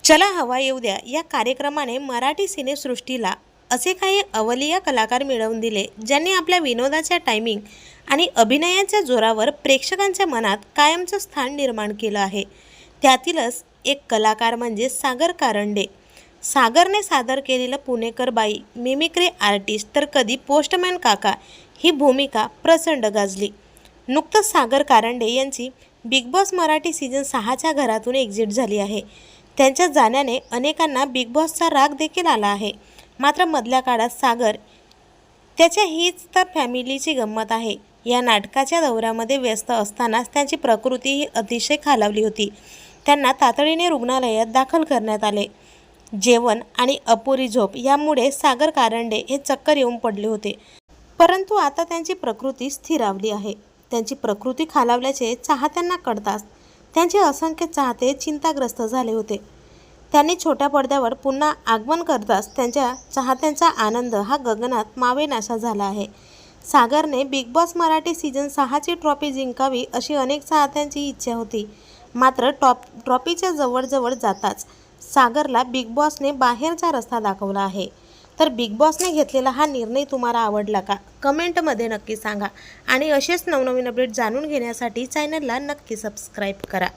चला हवा येऊ द्या या कार्यक्रमाने मराठी सिनेसृष्टीला असे काही अवलिया कलाकार मिळवून दिले, ज्यांनी आपल्या विनोदाच्या टायमिंग आणि अभिनयाच्या जोरावर प्रेक्षकांच्या मनात कायमचं स्थान निर्माण केलं आहे। त्यातीलच एक कलाकार म्हणजे सागर कारंडे। सागरने सादर केलेलं पुणेकर बाई, मिमिक्री आर्टिस्ट तर कधी पोस्टमॅन काका ही भूमिका प्रचंड गाजली। नुकतंच सागर कारंडे यांची बिग बॉस मराठी सीझन 6च्या घरातून एक्झिट झाली आहे। त्यांच्या जाण्याने अनेकांना बिग बॉसचा राग देखील आला आहे। मात्र मधल्या काळात सागर त्याच्या हीच तर फॅमिलीची गंमत आहे या नाटकाच्या दौऱ्यामध्ये व्यस्त असतानाच त्यांची प्रकृती ही अतिशय खालावली होती। त्यांना तातडीने रुग्णालयात दाखल करण्यात आले। जेवण आणि अपुरी झोप यामुळे सागर कारंडे हे चक्कर येऊन पडले होते, परंतु आता त्यांची प्रकृती स्थिरावली आहे। त्यांची प्रकृती खालावल्याचे चाहत्यांना कळताच त्यांचे असंख्य चाहते चिंताग्रस्त झाले होते। त्यांनी छोट्या पडद्यावर पुन्हा आगमन करताच त्यांच्या चाहत्यांचा आनंद हा गगनात मावेनासा झाला आहे। सागरने बिग बॉस मराठी सीझन 6ची ट्रॉफी जिंकावी अशी अनेक चाहत्यांची इच्छा होती। मात्र ट्रॉफीच्या जवळ जाताच सागरला बिग बॉसने बाहेरचा रस्ता दाखवला आहे। तर बिग बॉसने घेतलेला हा निर्णय तुम्हाला आवडला का? कमेंटमध्ये नक्की सांगा आणि असेच नवनवीन अपडेट जाणून घेण्यासाठी चॅनलला नक्की सबस्क्राईब करा।